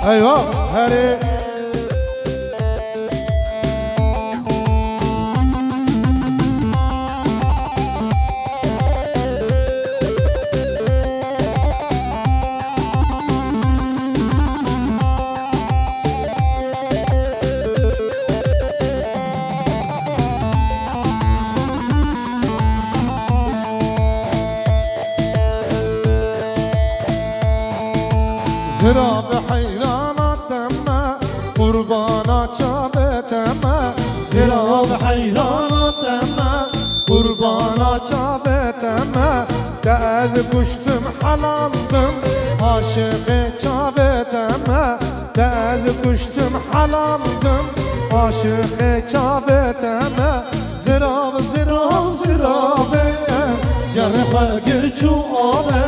ايوه هري زراب حیرانات تمه قربانا چابه تمه زراب حیرانات تمه قربانا چابه تمه دعز کشتم حلالدم عاشق چابه تمه دعز کشتم حلالدم عاشق چابه تمه زراب زراب زرابه جرخه گرچو آبه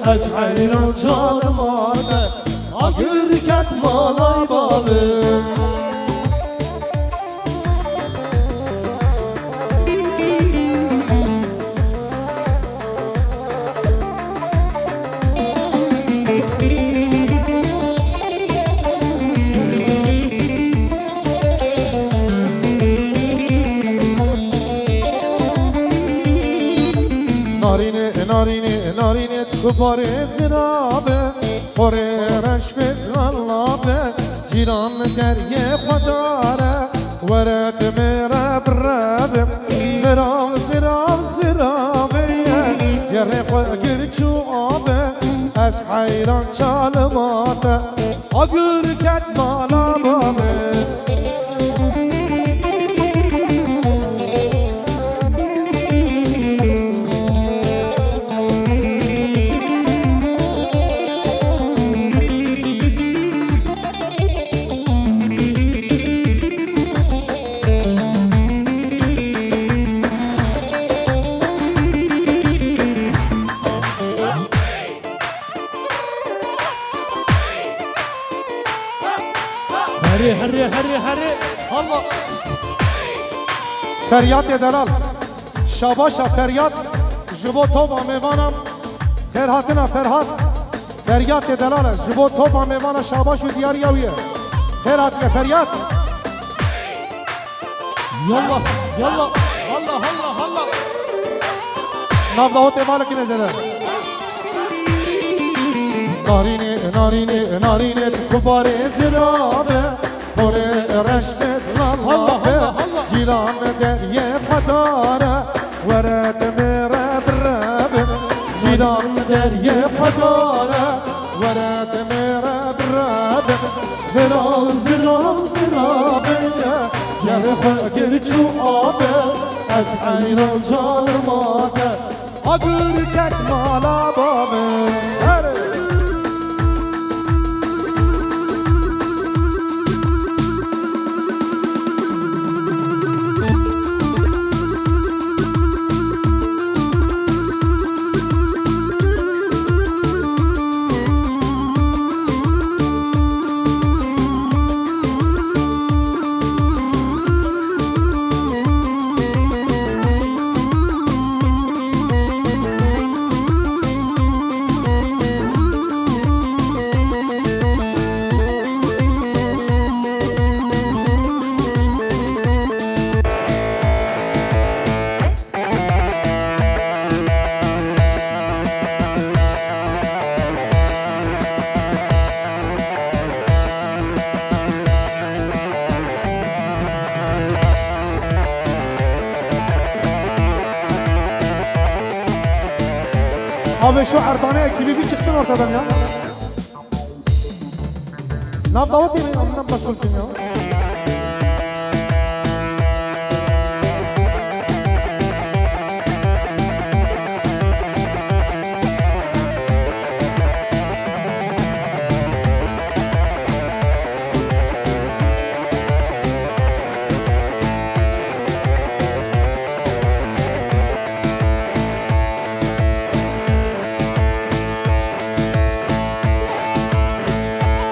از حیران جانم آده آگر کت مالای بابه نارینه نارینه نارینه کبار زرابه خوره رشفت غلابه جیران دریه خداره ورد میره برابه زراب زراب زرابه جره خود گرچو آبه از حیران چالماته آگر کت مالا بابه هري هري هري هري الله فریاد دلال شاباشا فریاد جبو توبا میوانم خیر هاتنا فرهاد فریاد دلال جبو توبا میوانم شاباش و دیاری اویه خیر هاتنا فریاد يلا يلا هلا هلا هلا نبضه مالك نزله نارینه نارینه نارینه کبار زرابه خوره رشفت لالابه جیران دریه خداره ورد میره برابه جیران دریه خداره ورد میره برابه زراب زراب زرابه جرخ گرچو آبه از حیران جالماته آگر کت مالا بابه Abi şu Erdoğan'a ekibi bir çıksın ortadan ya. Ne yap davet yemeyin, amından başka olsun ya.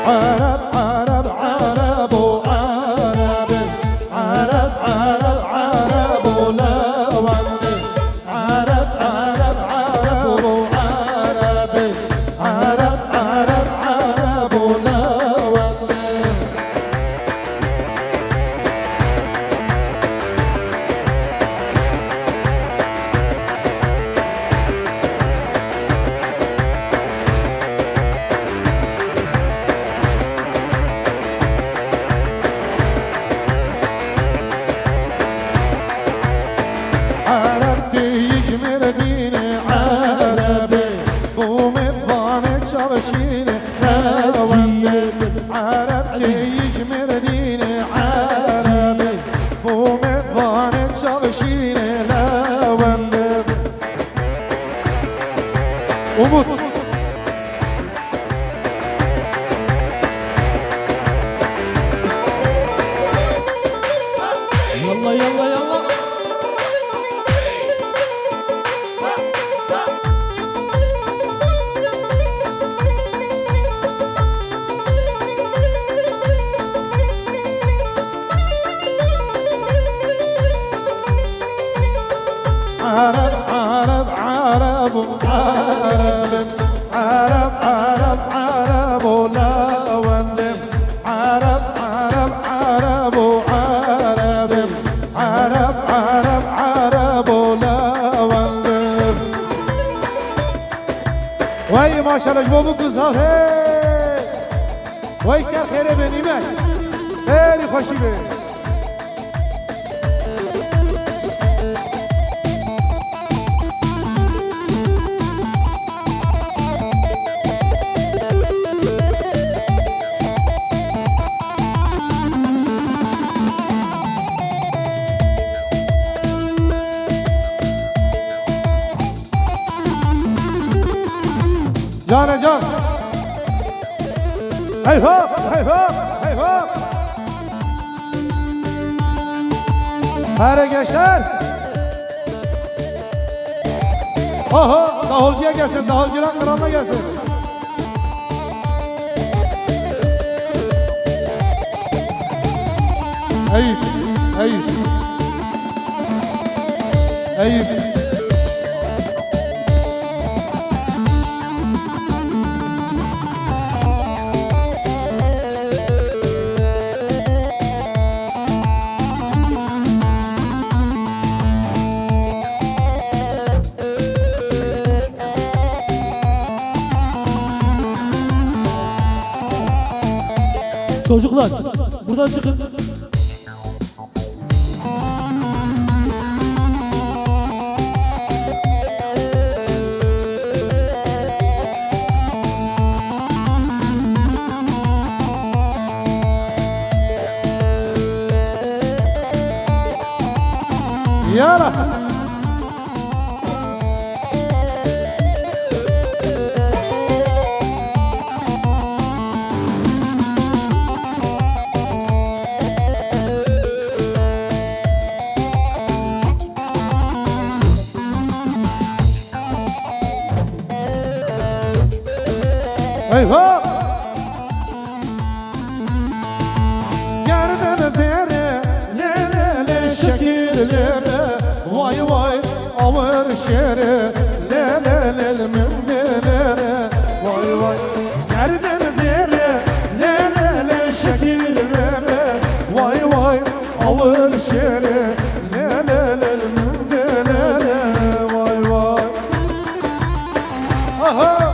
عرب عرب عرب Umut. Yalla yalla yalla. عرب عرب عرب عرب عرب عرب عرب ولا ولم عرب عرب عرب وعرب عرب عرب عرب ولا ولم وای ماشاءالله جبو بگذار هی وای سر خیره بنیمه خیلی خوشی به جان جان هی هوب هی هوب هی هوب Hare gençler Oho davulcuya gelsin davulcular kralına gelsin Eyüp Eyüp Eyüp Çocuklar buradan çıkın. Yala Eyvah! Gerdene zere, lelele şekillere, vay vay ağır şere, lelele mümdelere, vay vay. Gerdene zere, lelele şekillere, vay vay ağır şere, lelele mümdelere, vay vay. Aha!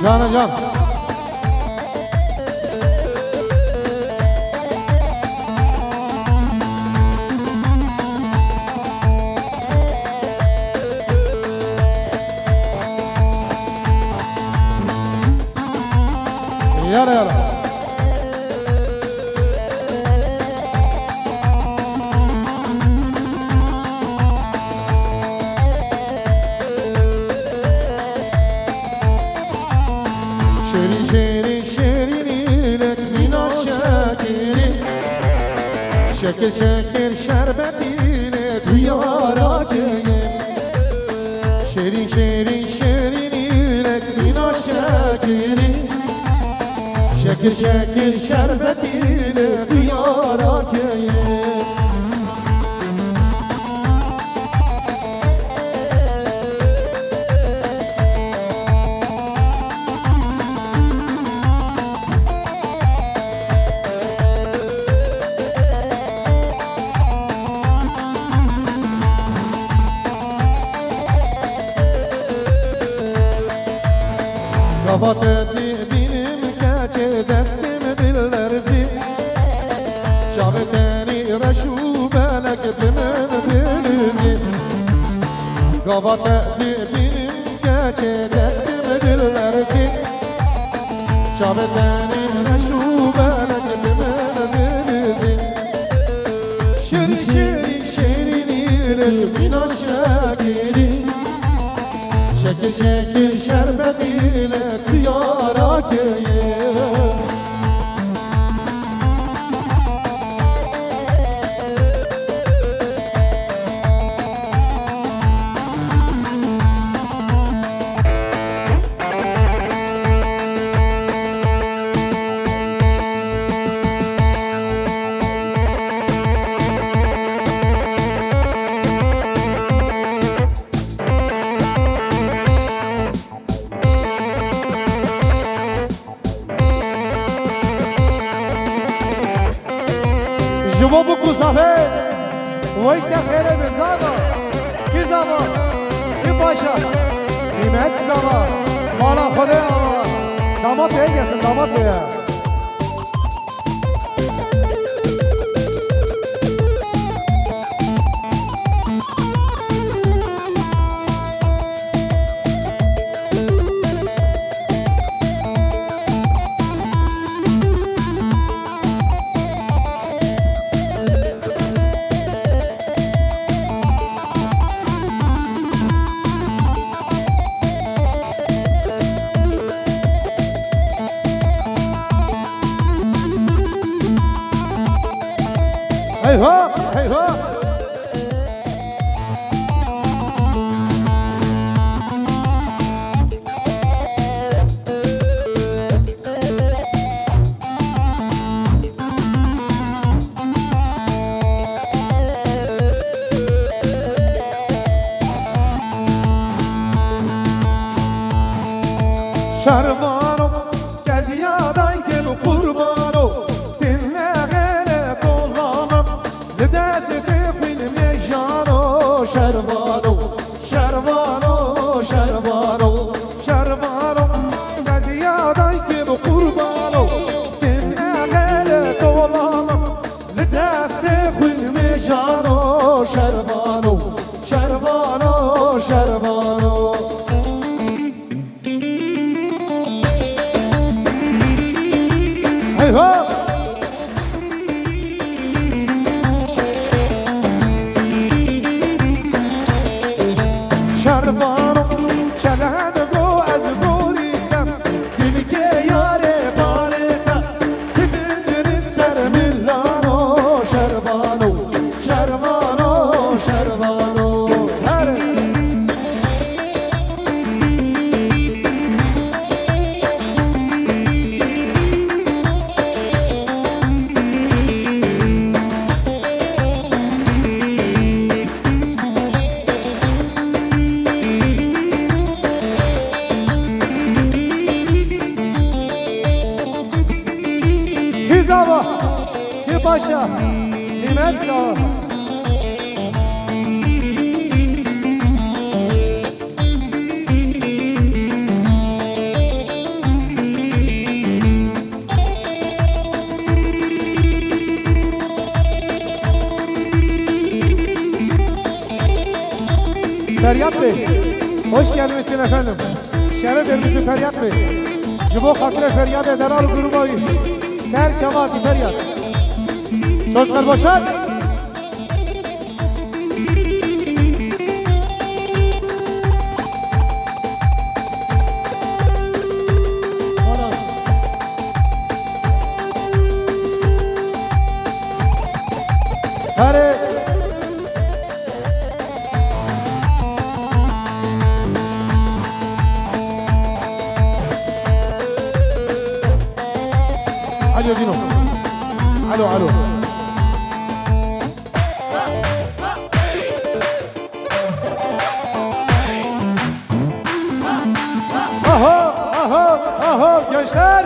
Can can. Yara yara. Şerin şerin şerinilek mina şekeri Şeker şeker şerbetiyle duyara gelin Şerin şerin şerinilek mina şekeri Şeker şeker şerbetiyle duyara gelin Kabat benim keçe destim dillerdi Çaveteni reşu belek bimin bildi Kabat benim keçe destim dillerdi Çaveteni reşu belek bimin bildi Şerin şerin şerin ile mina şekeri Şekil şekil şerbetiyle kıyara köye جواب کوسافه وایسا خیره به زاوا کی زاوا کی پاشا قیمت زاوا مالا خوده آوا داماد بیه گسن داماد بیه هيها هيها شربانو كزيادة كيلو قربانو شربانو شربانو شربانو شربانو نزيادة كيف قربانو كنا غير طولانو لدست خوي مجانو شربانو شربانو شربانو هيها شربانو شلهد گو از گوریدم دل که یاره بارتا تبندر سر ملانو شربانو شربانو شربانو هره کی زاوا کی پاشا قیمت زاوا Feryat Bey, hoş gelmişsin efendim. Şeref vermişsin Feryat Bey. Cibo hatire feryat ederal grubayı. Ser cemaati feryat. Çocuklar boşalt. Haras. Hadi. Alo Dino. Alo alo. Aha aha aha gençler.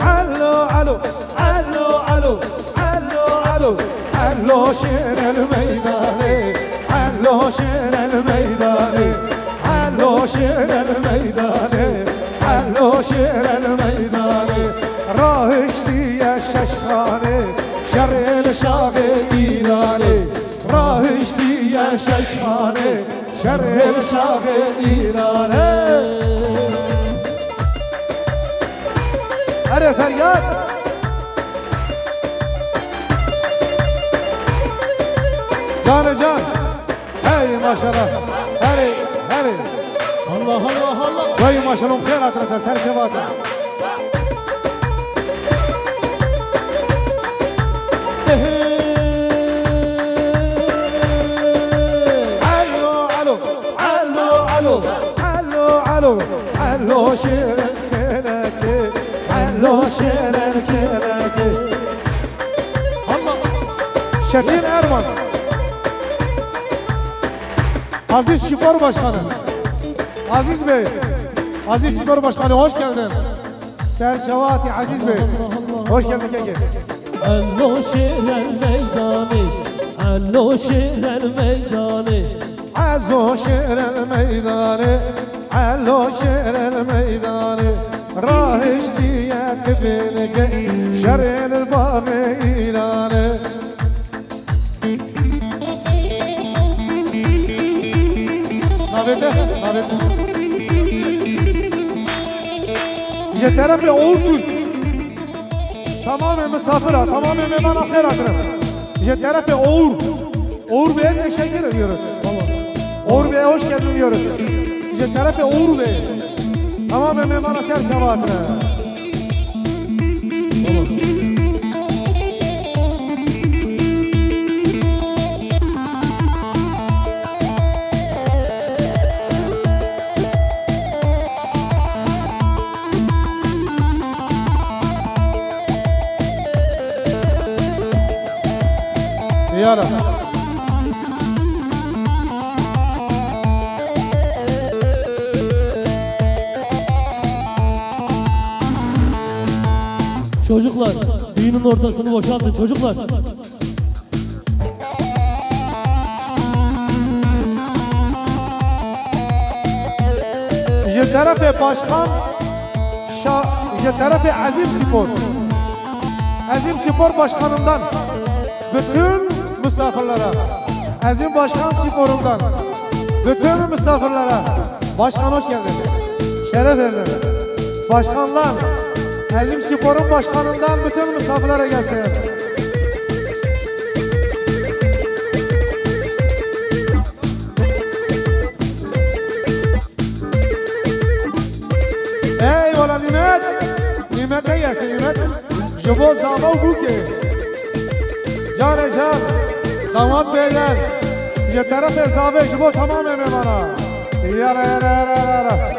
Alo alo alo alo alo alo alo şer el meydane alo şer el meydane alo şer el meydane alo şer el meydane rah işliye şaşkane şer el şağı ilane rah işliye şaşkane şer el şağı ilane. Hadi feryat. Canı can. Hey maşallah. Hadi hadi. Allah Allah Allah. Vay maşallah khayr atrata ser cevata. Alo alo alo alo alo alo alo şirin keleki alo şirin keleki. Allah. Şefin Erman. Aziz Spor Başkanı. Aziz Bey. Aziz Spor Başkanı hoş geldin. Serçavati Aziz Bey. Hoş geldin keke. Allo şehir meydanı. Allo şehir meydanı. Azo şerel meydanı. Allo şerel meydanı. Rahiş diyet bilge. Şerel bağı ilanı. Nabete, nabete. Je tarafı Oğuz Türk. Tamamen misafir ha, tamamen mehman akıratır. Je tarafı Oğuz. Oğuz Bey'e teşekkür ediyoruz. Oğuz Bey'e hoş geldin diyoruz. Je tarafı Oğuz Bey. Tamamen mehman asker şabatır. Yara. Çocuklar, düğünün ortasını boşaltın çocuklar. Je tarafı başkan, je tarafı Azim Spor. Azim Spor Başkanı'ndan bütün misafirlere, Azim Başkan Spor'undan bütün misafirlere, başkan hoş geldin, şeref verdin. Başkanlar, Azim Spor'un başkanından bütün misafirlere gelsin. Eyvallah Nimet, Nimet'e gelsin Nimet. Jibo zama bu ki. Can can, damat beyler, ye taraf hesabı jibo tamamen bana. Yara yara yara yara.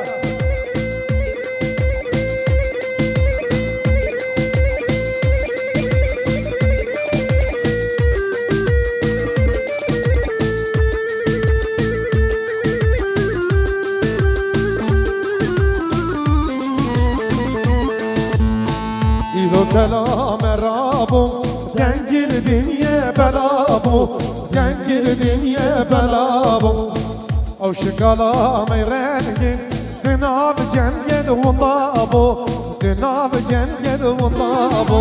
Kelam Rabbim Gengil dinye belabim Gengil dinye belabim Av şikalam rengin Gına Dinav cenged vundabo Dinav cenged vundabo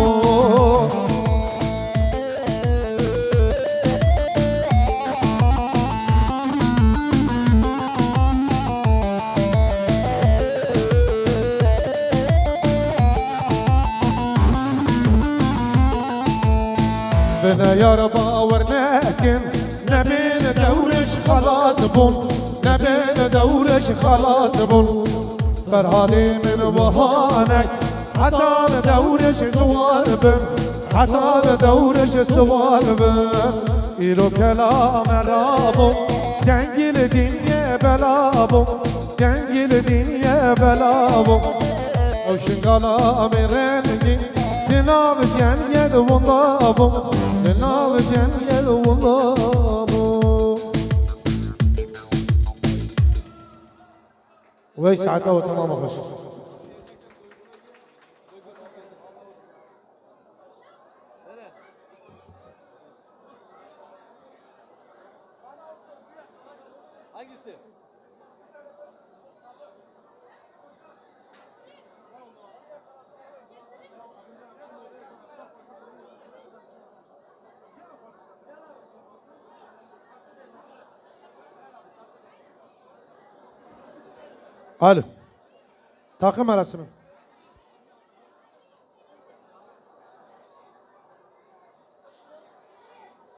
بنا يا رب ورناكن نبين دورش خلاص بون نبين دورش خلاص بون فرهادي من وهانك حتى دورش سوال بن حتى دورش سوال بن إلو كلام رابو دنجل دنيا بلابو دنجل دنيا بلابو او شنقالا من رنجي Dinav cenged vundabo Dinav cenged vundabo وي سعادة وتمام خوش Hangisi? Alo. Takım arası mı?